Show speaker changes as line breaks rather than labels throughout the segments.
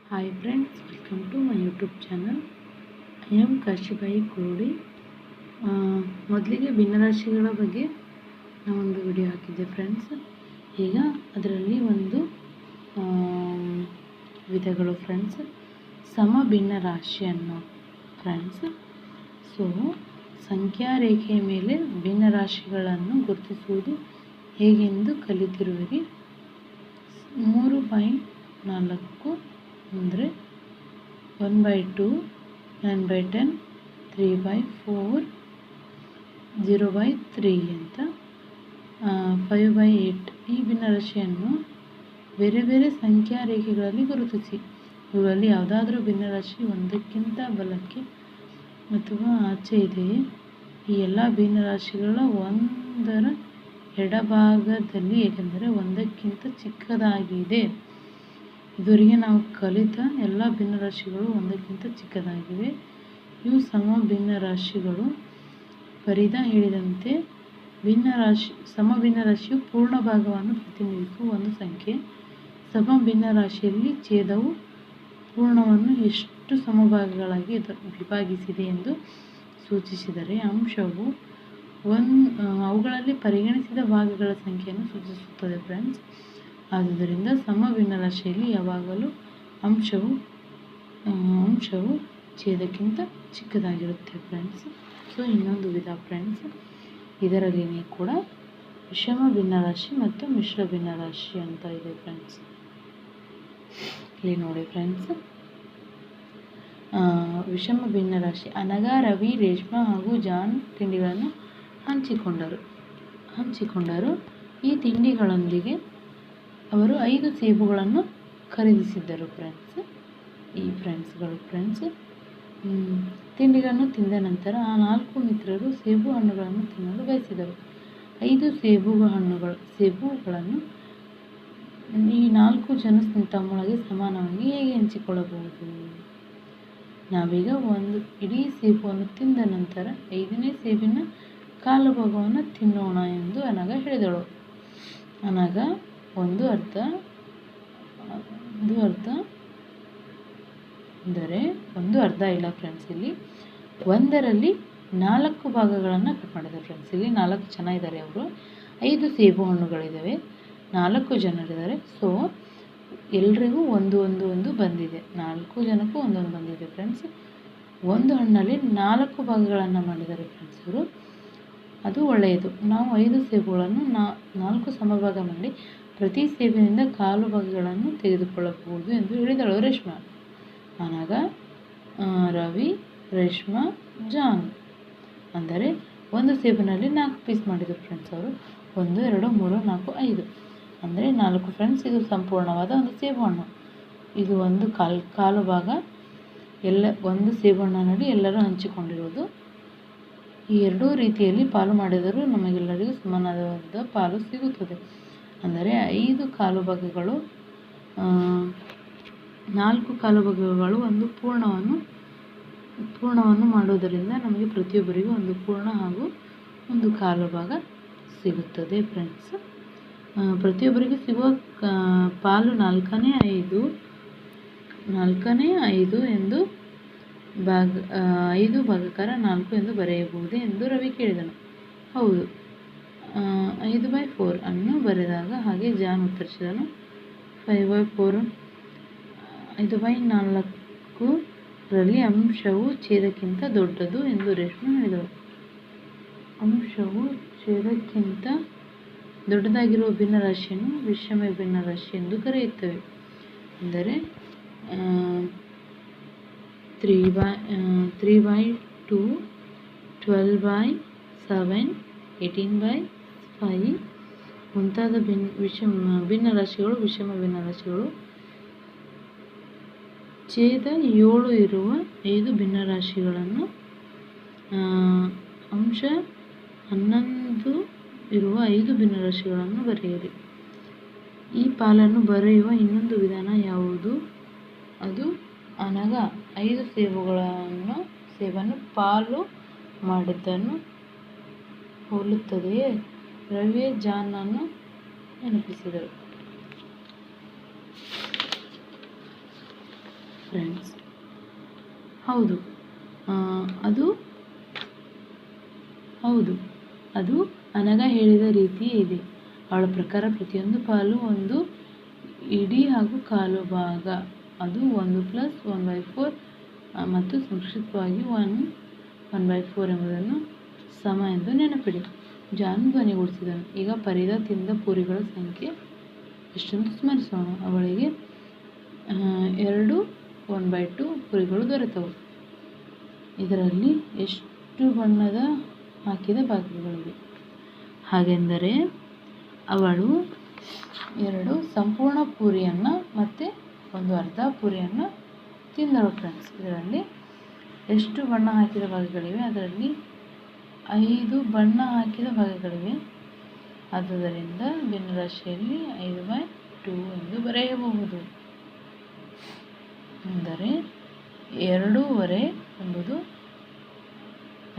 Hi friends, welcome to my YouTube channel. I am Kashibai Kurudi. ಮೊದಲಿಗೆ ಭಿನ್ನರಾಶಿಗಳ ಬಗ್ಗೆ ನಾನೊಂದು ವಿಡಿಯೋ ಹಾಕಿದ್ದೆ ಫ್ರೆಂಡ್ಸ್. ಈಗ ಅದರಲ್ಲಿ ಒಂದು ವಿಧಗಳು ಫ್ರೆಂಡ್ಸ್, ಸಮ ಭಿನ್ನ ರಾಶಿಯನ್ನು ಫ್ರೆಂಡ್ಸ್. ಸೊ ಸಂಖ್ಯಾ ರೇಖೆಯ ಮೇಲೆ ಭಿನ್ನರಾಶಿಗಳನ್ನು ಗುರುತಿಸುವುದು ಹೇಗೆಂದು ಕಲಿತಿರುವಿರಿ. 3/4 ಅಂದರೆ 1/2, 9/10, 3/4, 0/3 ಅಂತ 5/8 ಈ ಭಿನ್ನರಾಶಿಯನ್ನು ಬೇರೆ ಬೇರೆ ಸಂಖ್ಯಾ ರೇಖೆಗಳಲ್ಲಿ ಗುರುತಿಸಿ. ಇವುಗಳಲ್ಲಿ ಯಾವುದಾದ್ರೂ ಭಿನ್ನರಾಶಿ ಒಂದಕ್ಕಿಂತ ಬಲಕ್ಕೆ ಅಥವಾ ಆಚೆ ಇದೆಯೇ? ಈ ಎಲ್ಲ ಭಿನ್ನರಾಶಿಗಳ ಒಂದರ ಎಡಭಾಗದಲ್ಲಿ, ಏಕೆಂದರೆ ಒಂದಕ್ಕಿಂತ ಚಿಕ್ಕದಾಗಿದೆ. ಇದುವರೆಗೆ ನಾವು ಕಲಿತ ಎಲ್ಲ ಭಿನ್ನರಾಶಿಗಳು ಒಂದಕ್ಕಿಂತ ಚಿಕ್ಕದಾಗಿವೆ. ಇವು ಸಮ ಭಿನ್ನರಾಶಿಗಳು. ಪರಿದ ಹೇಳಿದಂತೆ ಸಮ ಭಿನ್ನರಾಶಿಯು ಪೂರ್ಣ ಭಾಗವನ್ನು ಪ್ರತಿನಿಧಿಸುವ ಒಂದು ಸಂಖ್ಯೆ. ಸಮ ಭಿನ್ನರಾಶಿಯಲ್ಲಿ ಛೇದವು ಪೂರ್ಣವನ್ನು ಎಷ್ಟು ಸಮಭಾಗಗಳಾಗಿ ವಿಭಾಗಿಸಿದೆ ಎಂದು ಸೂಚಿಸಿದರೆ, ಅಂಶವು ಅವುಗಳಲ್ಲಿ ಪರಿಗಣಿಸಿದ ಭಾಗಗಳ ಸಂಖ್ಯೆಯನ್ನು ಸೂಚಿಸುತ್ತದೆ ಫ್ರೆಂಡ್ಸ್. ಆದುದರಿಂದ ಸಮ ಭಿನ್ನರಾಶಿಯಲ್ಲಿ ಯಾವಾಗಲೂ ಅಂಶವು ಛೇದಕ್ಕಿಂತ ಚಿಕ್ಕದಾಗಿರುತ್ತೆ ಫ್ರೆಂಡ್ಸ್. ಸೊ ಇನ್ನೊಂದು ವಿಧ ಫ್ರೆಂಡ್ಸ್, ಇದರಲ್ಲಿನೇ ಕೂಡ ವಿಷಮ ಭಿನ್ನರಾಶಿ ಮತ್ತು ಮಿಶ್ರ ಭಿನ್ನರಾಶಿ ಅಂತ ಇದೆ ಫ್ರೆಂಡ್ಸ್. ಇಲ್ಲಿ ನೋಡಿ ಫ್ರೆಂಡ್ಸ್, ವಿಷಮ ಭಿನ್ನರಾಶಿ. ಅನಘ, ರವಿ, ರೇಷ್ಮಾ ಹಾಗೂ ಜಾನ್ ತಿಂಡಿಗಳನ್ನು ಹಂಚಿಕೊಂಡರು. ಈ ತಿಂಡಿಗಳೊಂದಿಗೆ ಅವರು 5 ಸೇಬುಗಳನ್ನು ಖರೀದಿಸಿದ್ದರು ಫ್ರೆಂಡ್ಸ್. ಈ ಫ್ರೆಂಡ್ಸ್ಗಳು ತಿಂಡಿಗಳನ್ನು ತಿಂದ ನಂತರ ಆ 4 ಮಿತ್ರರು ಸೇಬು ಹಣ್ಣುಗಳನ್ನು ತಿನ್ನಲು ಬಯಸಿದರು. 5 ಸೇಬುಗಳನ್ನು ಈ 4 ಜನ ತಮ್ಮೊಳಗೆ ಸಮಾನವಾಗಿ ಹೇಗೆ ಹಂಚಿಕೊಳ್ಳಬಹುದು? ನಾವೀಗ ಒಂದು ಇಡೀ ಸೇಬುವನ್ನು ತಿಂದ ನಂತರ 5ನೇ ಸೇಬಿನ ಕಾಲು ಭಾಗವನ್ನು ತಿನ್ನೋಣ ಎಂದು ಅನಘ ಹೇಳಿದಳು. ಅನಘ ಒಂದು ಅರ್ಧ ಇಲ್ಲ ಫ್ರೆಂಡ್ಸ್. ಇಲ್ಲಿ ಒಂದರಲ್ಲಿ 4 ಭಾಗಗಳನ್ನು ಕಟ್ ಮಾಡಿದ್ದಾರೆ ಫ್ರೆಂಡ್ಸ್. ಇಲ್ಲಿ 4 ಜನ ಇದ್ದಾರೆ, ಅವರು 5 ಸೇಬು ಹಣ್ಣುಗಳಿದ್ದಾವೆ, 4 ಜನರಿದ್ದಾರೆ. ಸೊ ಎಲ್ರಿಗೂ ಒಂದು ಬಂದಿದೆ, 4 ಜನಕ್ಕೂ ಒಂದೊಂದು ಬಂದಿದೆ ಫ್ರೆಂಡ್ಸ್. ಒಂದು ಹಣ್ಣಲ್ಲಿ 4 ಭಾಗಗಳನ್ನು ಮಾಡಿದ್ದಾರೆ ಫ್ರೆಂಡ್ಸ್ ಅವರು. ಅದು ಒಳ್ಳೆಯದು. ನಾವು 5 ಸೇಬುಗಳನ್ನು 4 ಸಮಭಾಗ ಮಾಡಿ ಪ್ರತಿ ಸೇಬಿನಿಂದ ಕಾಲು ಭಾಗಗಳನ್ನು ತೆಗೆದುಕೊಳ್ಳಬಹುದು ಎಂದು ಹೇಳಿದಳು ರೇಷ್ಮಾ. ಅನಘ, ರವಿ, ರೇಷ್ಮಾ, ಜಾನ್ ಅಂದರೆ ಒಂದು ಸೇಬಿನಲ್ಲಿ 4 ಪೀಸ್ ಮಾಡಿದರು ಫ್ರೆಂಡ್ಸ್ ಅವರು. 1, 2, 3, 4, 5 ಅಂದರೆ 4 ಫ್ರೆಂಡ್ಸ್. ಇದು ಸಂಪೂರ್ಣವಾದ ಒಂದು ಸೇಬು ಹಣ್ಣು. ಇದು ಒಂದು ಕಾಲು ಭಾಗ ಒಂದು ಸೇಬು ಹಣ್ಣಿನಲ್ಲಿ ಎಲ್ಲರೂ ಹಂಚಿಕೊಂಡಿರುವುದು. ಈ ಎರಡೂ ರೀತಿಯಲ್ಲಿ ಪಾಲು ಮಾಡಿದರೂ ನಮಗೆಲ್ಲರಿಗೂ ಸಮಾನವಾದ ಪಾಲು ಸಿಗುತ್ತದೆ. ಅಂದರೆ 5 ಕಾಲು ಭಾಗಗಳು, 4 ಕಾಲು ಭಾಗಗಳು ಒಂದು ಪೂರ್ಣವನ್ನು ಮಾಡುವುದರಿಂದ ನಮಗೆ ಪ್ರತಿಯೊಬ್ಬರಿಗೂ ಒಂದು ಪೂರ್ಣ ಹಾಗೂ ಒಂದು ಕಾಲು ಭಾಗ ಸಿಗುತ್ತದೆ ಫ್ರೆಂಡ್ಸ್. ಪ್ರತಿಯೊಬ್ಬರಿಗೂ ಸಿಗುವ ಪಾಲು 4ನೇ 5 ಎಂದು 5 ಭಾಗಕಾರ 4 ಎಂದು ಬರೆಯಬಹುದೇ ಎಂದು ರವಿ ಕೇಳಿದನು. ಹೌದು, 5/4 ಅನ್ನು ಬರೆದಾಗ ಹಾಗೆ ಜಾನ್ ಉತ್ತರಿಸಿದನು. 5/4 5/4 ರಲ್ಲಿ ಅಂಶವು ಛೇದಕ್ಕಿಂತ ದೊಡ್ಡದು ಎಂದು ರೇಷ್ಮಾ ಹೇಳಿದಳು. ಅಂಶವು ಛೇದಕ್ಕಿಂತ ದೊಡ್ಡದಾಗಿರುವ ಭಿನ್ನರಾಶಿಯನ್ನು ವಿಷಮ ಭಿನ್ನರಾಶಿ ಎಂದು ಕರೆಯುತ್ತೇವೆ. ಅಂದರೆ 3/2, 12/7, 18/5 ಮುಂತಾದ ಭಿನ್ನರಾಶಿಗಳು ವಿಷಮ ಭಿನ್ನರಾಶಿಗಳು. ಛೇದ 7 ಇರುವ 5 ಭಿನ್ನರಾಶಿಗಳನ್ನು, ಅಂಶ 11 ಇರುವ 5 ಭಿನ್ನರಾಶಿಗಳನ್ನು ಬರೆಯಿರಿ. ಈ ಪಾಲನ್ನು ಬರೆಯುವ ಇನ್ನೊಂದು ವಿಧಾನ ಯಾವುದು? ಅದು ಅನಘ 5 ಸೇಬನ್ನು ಪಾಲು ಮಾಡಿದ್ದನ್ನು ಹೋಲುತ್ತದೆಯೇ? ರವಿ ಜಾನನ್ನು ನೆನಪಿಸಿದರು. ಫ್ರೆಂಡ್ಸ್. ಹೌದು, ಅದು ಅನಘ ಹೇಳಿದ ರೀತಿಯೇ ಇದೆ. ಅವಳ ಪ್ರಕಾರ ಪ್ರತಿಯೊಂದು ಪಾಲು ಒಂದು ಇಡೀ ಹಾಗೂ ಕಾಲು ಭಾಗ. ಅದು 1+1/4 ಮತ್ತು ಸಂಕ್ಷಿಪ್ತವಾಗಿ 1/4 ಎಂಬುದನ್ನು ಸಮ ಎಂದು ನೆನಪಿಡಿ. ಜಾನ್ ಧ್ವನಿಗೂಡಿಸಿದನು. ಈಗ ಫರೀದಾ ತಿಂದ ಪೂರಿಗಳ ಸಂಖ್ಯೆ ಎಷ್ಟೆಂದು ಸ್ಮರಿಸೋಣ. ಅವಳಿಗೆ 2 1/2 ಪೂರಿಗಳು ದೊರೆತವು. ಇದರಲ್ಲಿ ಎಷ್ಟು ಬಣ್ಣದ ಹಾಕಿದ ಭಾಗಗಳಿವೆ? ಹಾಗೆಂದರೆ ಅವಳು 2 ಸಂಪೂರ್ಣ ಪೂರಿಯನ್ನು ಮತ್ತು 1 ಅರ್ಧ ಪೂರಿಯನ್ನು ತಿಂದಳು ಫ್ರೆಂಡ್ಸ್. ಇದರಲ್ಲಿ ಎಷ್ಟು ಬಣ್ಣ ಹಾಕಿದ ಭಾಗಗಳಿವೆ? ಅದರಲ್ಲಿ 5 ಬಣ್ಣ ಹಾಕಿದ ಭಾಗಗಳಿವೆ. ಆದುದರಿಂದ ಭಿನ್ನರಾಶಿಯಲ್ಲಿ 5/2 ಎಂದು ಬರೆಯಬಹುದು. ಅಂದರೆ 2/2 ಎಂಬುದು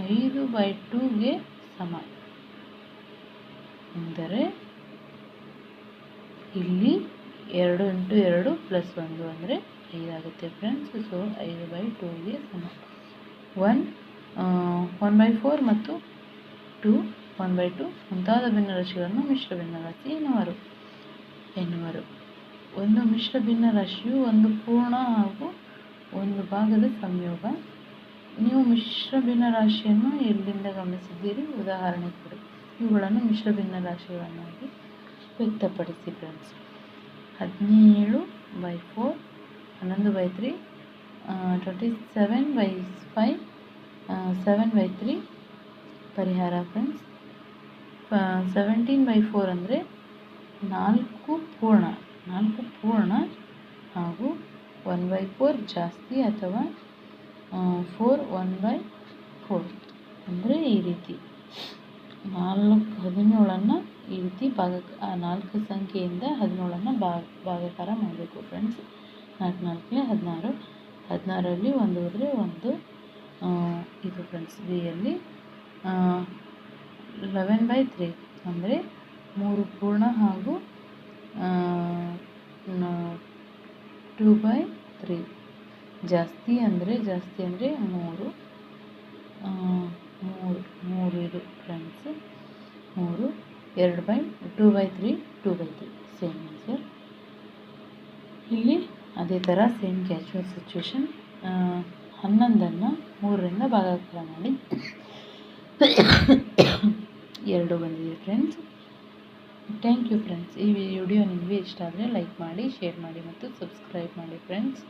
5/2ಗೆ ಸಮ. ಅಂದರೆ ಇಲ್ಲಿ 2 × 2 + 1 ಅಂದರೆ 5 ಆಗುತ್ತೆ ಫ್ರೆಂಡ್ಸ್. ಸೊ 5/2ಗೆ ಸಮ. 1/4 ಮತ್ತು 2 1/2 ಮುಂತಾದ ಭಿನ್ನರಾಶಿಗಳನ್ನು ಮಿಶ್ರ ಭಿನ್ನರಾಶಿ ಎನ್ನುವರು. ಒಂದು ಮಿಶ್ರ ಭಿನ್ನರಾಶಿಯು ಒಂದು ಪೂರ್ಣ ಹಾಗೂ ಒಂದು ಭಾಗದ ಸಂಯೋಗ. ನೀವು ಮಿಶ್ರ ಭಿನ್ನರಾಶಿಯನ್ನು ಎಲ್ಲಿಂದ ಗಮನಿಸಿದ್ದೀರಿ? ಉದಾಹರಣೆ ಕೊಡಿ. ಇವುಗಳನ್ನು ಮಿಶ್ರ ಭಿನ್ನರಾಶಿಗಳನ್ನಾಗಿ ವ್ಯಕ್ತಪಡಿಸಿ ಫ್ರೆಂಡ್ಸ್. 17/4, 11/3, 27/5, 7/3 ಪರಿಹಾರ ಫ್ರೆಂಡ್ಸ್. 17/4 ಅಂದರೆ 4 ಪೂರ್ಣ ಹಾಗೂ 1/4 ಜಾಸ್ತಿ ಅಥವಾ 4 1/4 ಅಂದರೆ ಈ ರೀತಿ 17ಅನ್ನು ಈ ರೀತಿ 4 ಸಂಖ್ಯೆಯಿಂದ 17ಅನ್ನು ಭಾಗಾಕಾರ ಮಾಡಬೇಕು ಫ್ರೆಂಡ್ಸ್. 4 4 16ರಲ್ಲಿ 1 ಹೋದರೆ 1 ಇದು ಫ್ರೆಂಡ್ಸ್. ಬಿಯಲ್ಲಿ 11/3 ಅಂದರೆ 3 ಪೂರ್ಣ ಹಾಗೂ 2/3 ಜಾಸ್ತಿ ಅಂದರೆ 3 ಇದು ಫ್ರೆಂಡ್ಸ್. 3 2/3 same answer. ಇಲ್ಲಿ ಅದೇ ಥರ ಸೇಮ್ ಕ್ಯಾಶುವಲ್ ಸಿಚುವೇಶನ್. 11ಅನ್ನು 3ರಿಂದ ಭಾಗಾಕಾರ ಮಾಡಿ 2 ಬಂದಿದೆ ಫ್ರೆಂಡ್ಸ್. Thank you friends. ಈ ವಿಡಿಯೋ ನಿಮಗೆ ಇಷ್ಟ ಆದರೆ ಲೈಕ್ ಮಾಡಿ, ಶೇರ್ ಮಾಡಿ ಮತ್ತು ಸಬ್ಸ್ಕ್ರೈಬ್ ಮಾಡಿ ಫ್ರೆಂಡ್ಸ್.